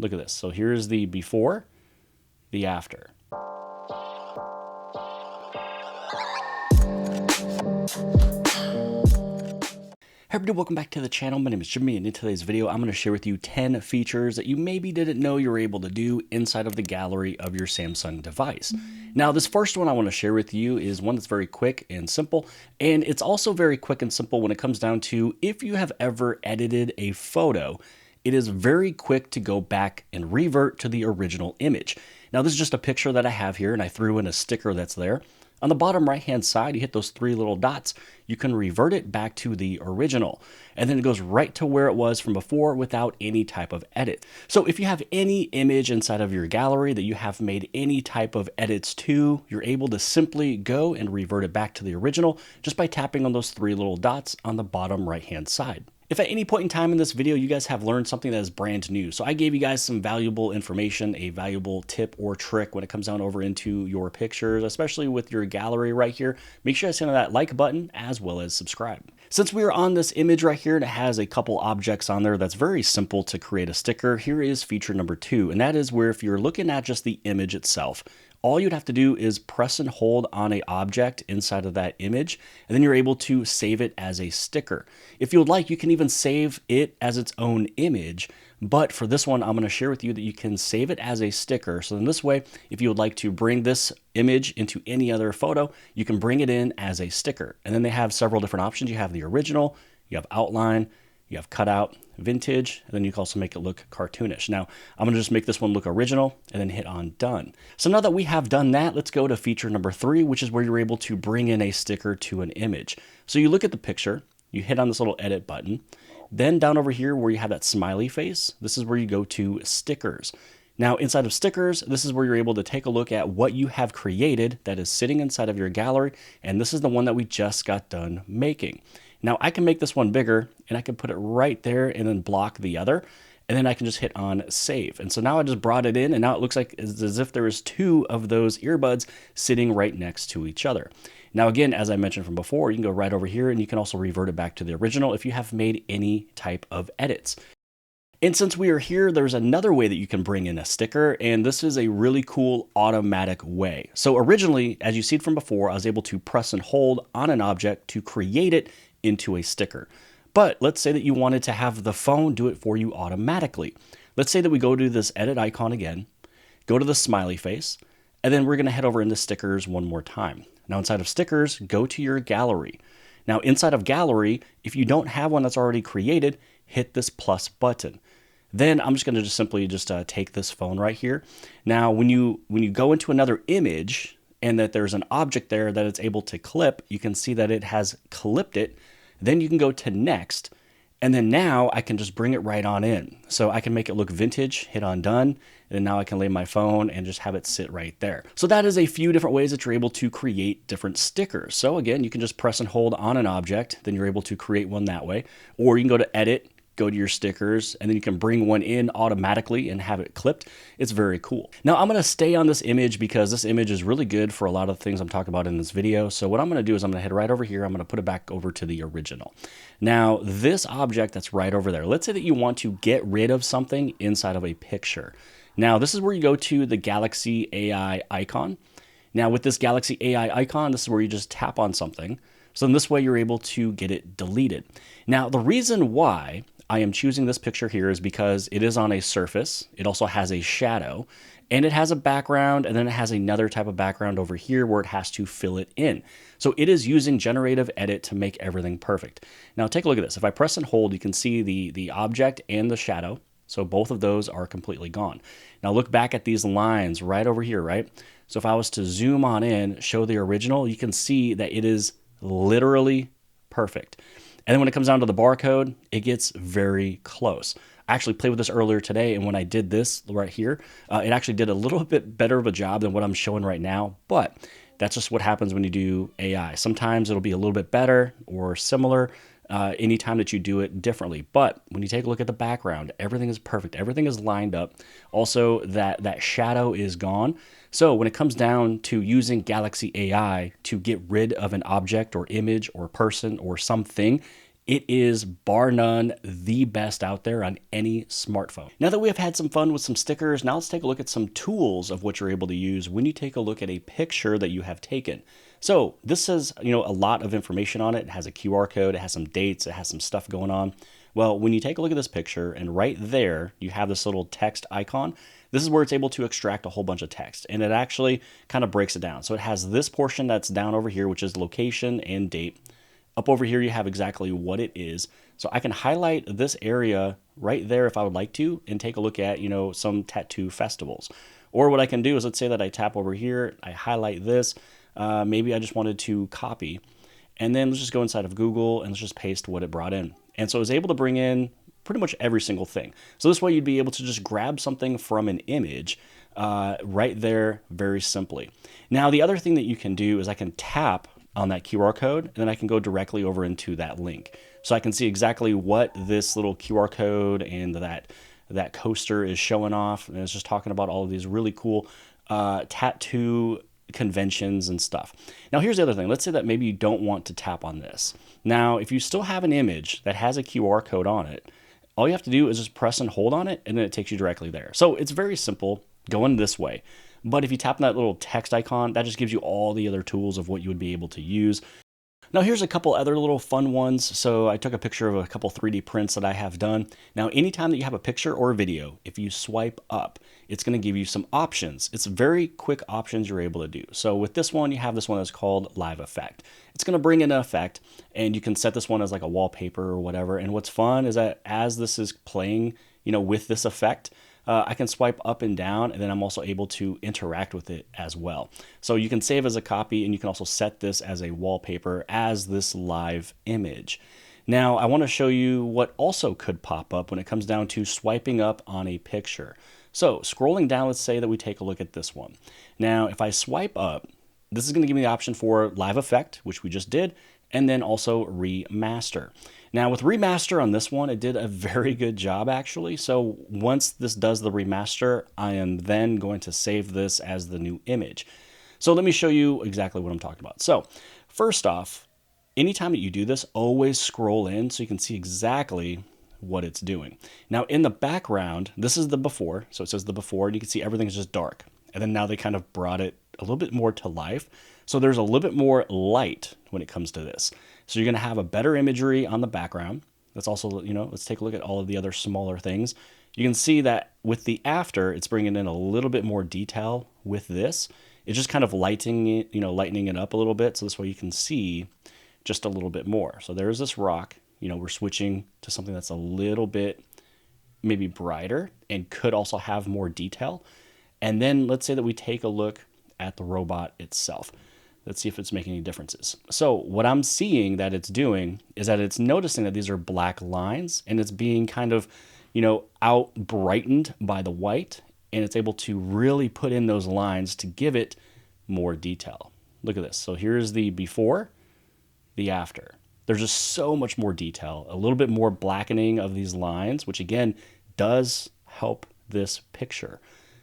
Look at this. So here's the before, the after. Hey everybody, welcome back to the channel. My name is Jimmy, and in today's video, I'm going to share with you 10 features that you maybe didn't know you were able to do inside of the gallery of your Samsung device. Now, this first one I want to share with you is one that's very quick and simple, and it's also very quick and simple when it comes down to if you have ever edited a photo, it is very quick to go back and revert to the original image. Now, this is just a picture that I have here, and I threw in a sticker that's there. On the bottom right-hand side, you hit those three little dots. You can revert it back to the original, and then it goes right to where it was from before without any type of edit. So if you have any image inside of your gallery that you have made any type of edits to, you're able to simply go and revert it back to the original just by tapping on those three little dots on the bottom right-hand side. If at any point in time in this video you guys have learned something that is brand new, so I gave you guys some valuable information, a valuable tip or trick when it comes down over into your pictures, especially with your gallery right here, make sure to hit that like button as well as subscribe. Since we are on this image right here and it has a couple objects on there that's very simple to create a sticker, here is feature number 2, and that is where if you're looking at just the image itself, all you'd have to do is press and hold on an object inside of that image, and then you're able to save it as a sticker. If you would like, you can even save it as its own image, but for this one, I'm going to share with you that you can save it as a sticker. So in this way, if you would like to bring this image into any other photo, you can bring it in as a sticker. And then they have several different options. You have the original, you have outline, you have cutout, vintage, and then you can also make it look cartoonish. Now, I'm gonna just make this one look original and then hit on done. So now that we have done that, let's go to feature number 3, which is where you're able to bring in a sticker to an image. So you look at the picture, you hit on this little edit button, then down over here where you have that smiley face, this is where you go to stickers. Now, inside of stickers, this is where you're able to take a look at what you have created that is sitting inside of your gallery, and this is the one that we just got done making. Now I can make this one bigger and I can put it right there and then block the other, and then I can just hit on save. And so now I just brought it in, and now it looks like it's as if there is 2 of those earbuds sitting right next to each other. Now again, as I mentioned from before, you can go right over here and you can also revert it back to the original if you have made any type of edits. And since we are here, there's another way that you can bring in a sticker, and this is a really cool automatic way. So originally, as you see from before, I was able to press and hold on an object to create it into a sticker. But let's say that you wanted to have the phone do it for you automatically. Let's say that we go to this edit icon again, go to the smiley face, and then we're going to head over into stickers one more time. Now inside of stickers, go to your gallery. Now inside of gallery, if you don't have one that's already created, hit this plus button. Then I'm just going to simply take this phone right here. Now when you go into another image and that there's an object there that it's able to clip, you can see that it has clipped it. Then you can go to next, and then now I can just bring it right on in. So I can make it look vintage, hit on done, and then now I can lay my phone and just have it sit right there. So that is a few different ways that you're able to create different stickers. So again, you can just press and hold on an object, then you're able to create one that way, or you can go to edit, go to your stickers, and then you can bring one in automatically and have it clipped. It's very cool. Now I'm going to stay on this image because this image is really good for a lot of things I'm talking about in this video. So what I'm going to do is I'm going to head right over here. I'm going to put it back over to the original. Now this object that's right over there, let's say that you want to get rid of something inside of a picture. Now this is where you go to the Galaxy AI icon. Now with this Galaxy AI icon, this is where you just tap on something. So in this way, you're able to get it deleted. Now, the reason why I am choosing this picture here is because it is on a surface. It also has a shadow, and it has a background, and then it has another type of background over here where it has to fill it in. So it is using generative edit to make everything perfect. Now, take a look at this. If I press and hold, you can see the object and the shadow. So both of those are completely gone. Now look back at these lines right over here, right? So if I was to zoom on in, show the original, you can see that it is literally perfect. And then when it comes down to the barcode, it gets very close. I actually played with this earlier today, and when I did this right here, it actually did a little bit better of a job than what I'm showing right now, but that's just what happens when you do AI. Sometimes it'll be a little bit better or similar anytime that you do it differently. But when you take a look at the background, everything is perfect. Everything is lined up. Also, that shadow is gone. So when it comes down to using Galaxy AI to get rid of an object or image or person or something It is bar none the best out there on any smartphone. Now that we have had some fun with some stickers, now let's take a look at some tools of what you're able to use when you take a look at a picture that you have taken. So this says, a lot of information on it. It has a QR code, it has some dates, it has some stuff going on. Well, when you take a look at this picture and right there, you have this little text icon. This is where it's able to extract a whole bunch of text, and it actually kind of breaks it down. So it has this portion that's down over here, which is location and date. Up over here, you have exactly what it is. So I can highlight this area right there if I would like to and take a look at, some tattoo festivals. Or what I can do is, let's say that I tap over here, I highlight this. Maybe I just wanted to copy. And then let's just go inside of Google and let's just paste what it brought in. And so I was able to bring in pretty much every single thing. So this way you'd be able to just grab something from an image right there very simply. Now, the other thing that you can do is I can tap on that QR code, and then I can go directly over into that link. So I can see exactly what this little QR code and that coaster is showing off. And it's just talking about all of these really cool tattoo conventions and stuff. Now, here's the other thing. Let's say that maybe you don't want to tap on this. Now, if you still have an image that has a QR code on it, all you have to do is just press and hold on it, and then it takes you directly there. So it's very simple going this way. But if you tap on that little text icon, that just gives you all the other tools of what you would be able to use. Now, here's a couple other little fun ones. So I took a picture of a couple 3D prints that I have done. Now, anytime that you have a picture or a video, if you swipe up, it's going to give you some options. It's very quick options you're able to do. So with this one, you have this one that's called Live Effect. It's going to bring in an effect, and you can set this one as like a wallpaper or whatever. And what's fun is that as this is playing, with this effect, I can swipe up and down, and then I'm also able to interact with it as well. So you can save as a copy, and you can also set this as a wallpaper as this live image. Now, I want to show you what also could pop up when it comes down to swiping up on a picture. So scrolling down, let's say that we take a look at this one. Now, if I swipe up, this is going to give me the option for live effect, which we just did, and then also remaster. Now with remaster on this one, it did a very good job actually. So once this does the remaster, I am then going to save this as the new image. So let me show you exactly what I'm talking about. So first off, anytime that you do this, always scroll in so you can see exactly what it's doing. Now in the background, this is the before. So it says the before, and you can see everything is just dark. And then now they kind of brought it a little bit more to life. So there's a little bit more light when it comes to this. So you're going to have a better imagery on the background. That's also, let's take a look at all of the other smaller things. You can see that with the after, it's bringing in a little bit more detail with this. It's just kind of lightening it up a little bit. So this way you can see just a little bit more. So there's this rock, we're switching to something that's a little bit maybe brighter and could also have more detail. And then let's say that we take a look at the robot itself. Let's see if it's making any differences. So what I'm seeing that it's doing is that it's noticing that these are black lines, and it's being kind of, out brightened by the white, and it's able to really put in those lines to give it more detail. Look at this. So here's the before, the after. There's just so much more detail, a little bit more blackening of these lines, which again does help this picture.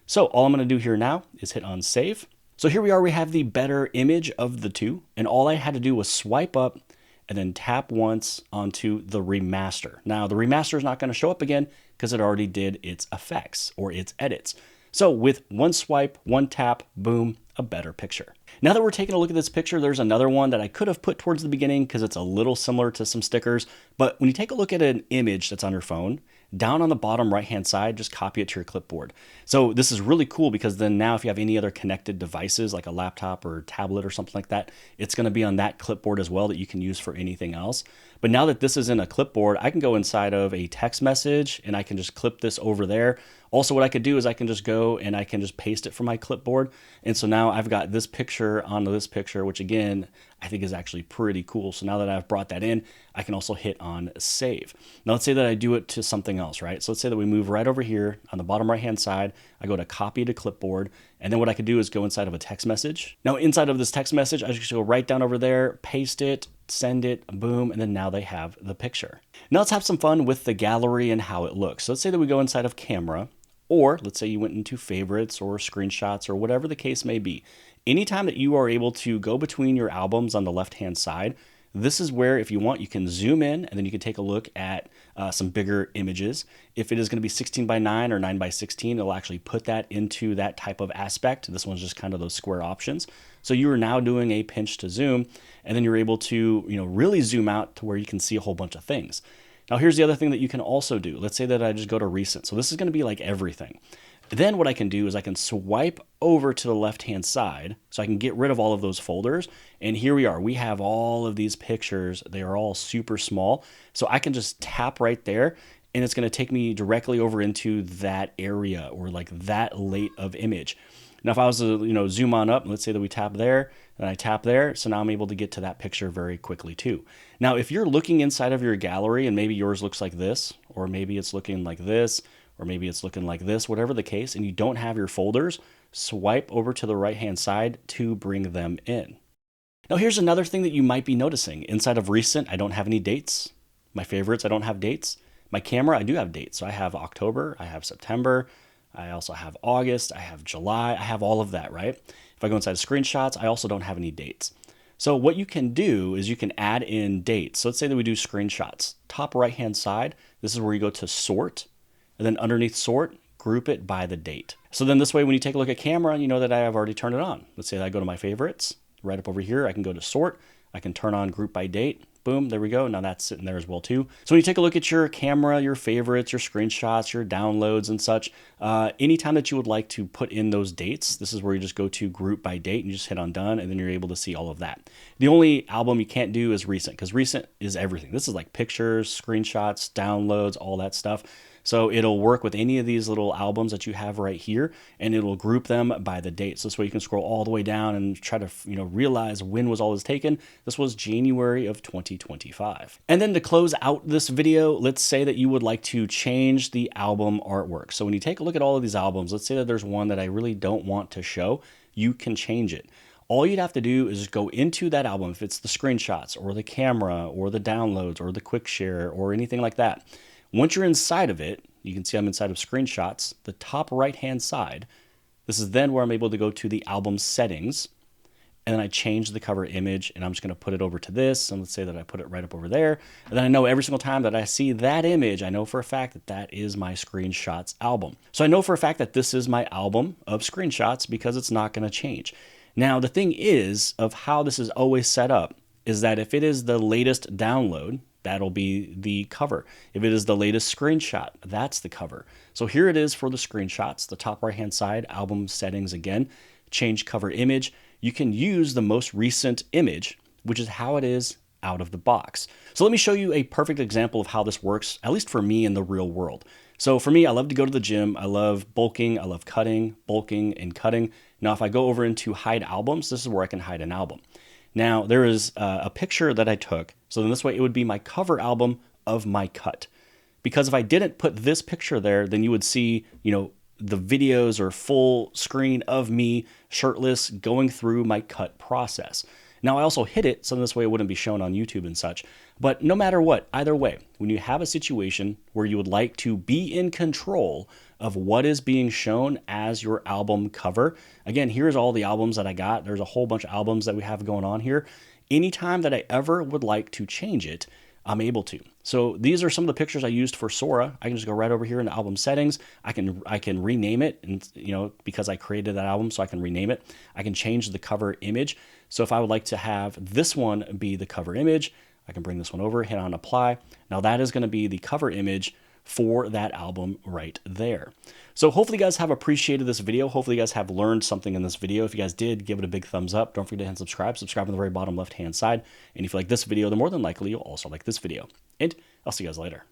So all I'm going to do here now is hit on save. So here we are, we have the better image of the two, and all I had to do was swipe up and then tap once onto the remaster. Now the remaster is not going to show up again because it already did its effects or its edits. So with one swipe, one tap, boom, a better picture. Now that we're taking a look at this picture, there's another one that I could have put towards the beginning because it's a little similar to some stickers. But when you take a look at an image that's on your phone, down on the bottom right-hand side, just copy it to your clipboard. So this is really cool because then now if you have any other connected devices like a laptop or tablet or something like that, it's going to be on that clipboard as well that you can use for anything else. But now that this is in a clipboard, I can go inside of a text message and I can just clip this over there. Also, what I could do is I can just go and I can just paste it from my clipboard. And so now I've got this picture onto this picture, which again, I think is actually pretty cool. So now that I've brought that in, I can also hit on save. Now let's say that I do it to something else, right? So let's say that we move right over here on the bottom right-hand side. I go to copy to clipboard. And then what I could do is go inside of a text message. Now inside of this text message, I just go right down over there, paste it, send it, boom, and then now they have the picture. Now let's have some fun with the gallery and how it looks. So let's say that we go inside of camera, or let's say you went into favorites or screenshots or whatever the case may be. Anytime that you are able to go between your albums on the left-hand side, This is where, if you want, you can zoom in and then you can take a look at some bigger images. If it is going to be 16 by 9 or 9 by 16, it'll actually put that into that type of aspect. This one's just kind of those square options. So you are now doing a pinch to zoom, and then you're able to, really zoom out to where you can see a whole bunch of things. Now, here's the other thing that you can also do. Let's say that I just go to recent. So this is going to be like everything. Then what I can do is I can swipe over to the left-hand side so I can get rid of all of those folders. And here we are. We have all of these pictures. They are all super small. So I can just tap right there and it's going to take me directly over into that area or like that late of image. Now, if I was to, zoom on up, let's say that we tap there and I tap there. So now I'm able to get to that picture very quickly too. Now, if you're looking inside of your gallery and maybe yours looks like this, or maybe it's looking like this, or maybe it's looking like this, whatever the case, and you don't have your folders, swipe over to the right-hand side to bring them in. Now, here's another thing that you might be noticing. Inside of recent, I don't have any dates. My favorites, I don't have dates. My camera, I do have dates. So I have October, I have September, I also have August, I have July, I have all of that, right? If I go inside of screenshots, I also don't have any dates. So what you can do is you can add in dates. So let's say that we do screenshots. Top right-hand side, this is where you go to sort, and then underneath sort, group it by the date. So then this way, when you take a look at camera, you know that I have already turned it on. Let's say that I go to my favorites, right up over here, I can go to sort, I can turn on group by date. Boom, there we go. Now that's sitting there as well too. So when you take a look at your camera, your favorites, your screenshots, your downloads and such, anytime that you would like to put in those dates, this is where you just go to group by date and you just hit on done, and then you're able to see all of that. The only album you can't do is recent, because recent is everything. This is like pictures, screenshots, downloads, all that stuff. So it'll work with any of these little albums that you have right here, and it'll group them by the date. So this way you can scroll all the way down and try to, realize when was all this taken. This was January of 2025. And then to close out this video, let's say that you would like to change the album artwork. So when you take a look at all of these albums, let's say that there's one that I really don't want to show, you can change it. All you'd have to do is go into that album, if it's the screenshots or the camera or the downloads or the quick share or anything like that. Once you're inside of it, you can see I'm inside of screenshots, the top right-hand side. This is then where I'm able to go to the album settings, and then I change the cover image, and I'm just going to put it over to this, and let's say that I put it right up over there. And then I know every single time that I see that image, I know for a fact that that is my screenshots album. So I know for a fact that this is my album of screenshots because it's not going to change. Now, the thing is of how this is always set up is that if it is the latest download, that'll be the cover. If it is the latest screenshot, that's the cover. So here it is for the screenshots, the top right-hand side, album settings again, change cover image. You can use the most recent image, which is how it is out of the box. So let me show you a perfect example of how this works, at least for me in the real world. So for me, I love to go to the gym. I love bulking. I love cutting, bulking, and cutting. Now, if I go over into hide albums, this is where I can hide an album. Now, there is a picture that I took. So then this way it would be my cover album of my cut. Because if I didn't put this picture there, then you would see, the videos or full screen of me shirtless going through my cut process. Now, I also hid it, so this way it wouldn't be shown on YouTube and such. But no matter what, either way, when you have a situation where you would like to be in control of what is being shown as your album cover, again, here's all the albums that I got. There's a whole bunch of albums that we have going on here. Anytime that I ever would like to change it, I'm able to. So these are some of the pictures I used for Sora. I can just go right over here in the album settings. I can rename it, and because I created that album, so I can rename it. I can change the cover image. So if I would like to have this one be the cover image, I can bring this one over, hit on apply. Now that is going to be the cover image for that album right there. So hopefully you guys have appreciated this video. Hopefully you guys have learned something in this video. If you guys did, give it a big thumbs up. Don't forget to hit subscribe. Subscribe on the very bottom left-hand side. And if you like this video, then more than likely you'll also like this video. And I'll see you guys later.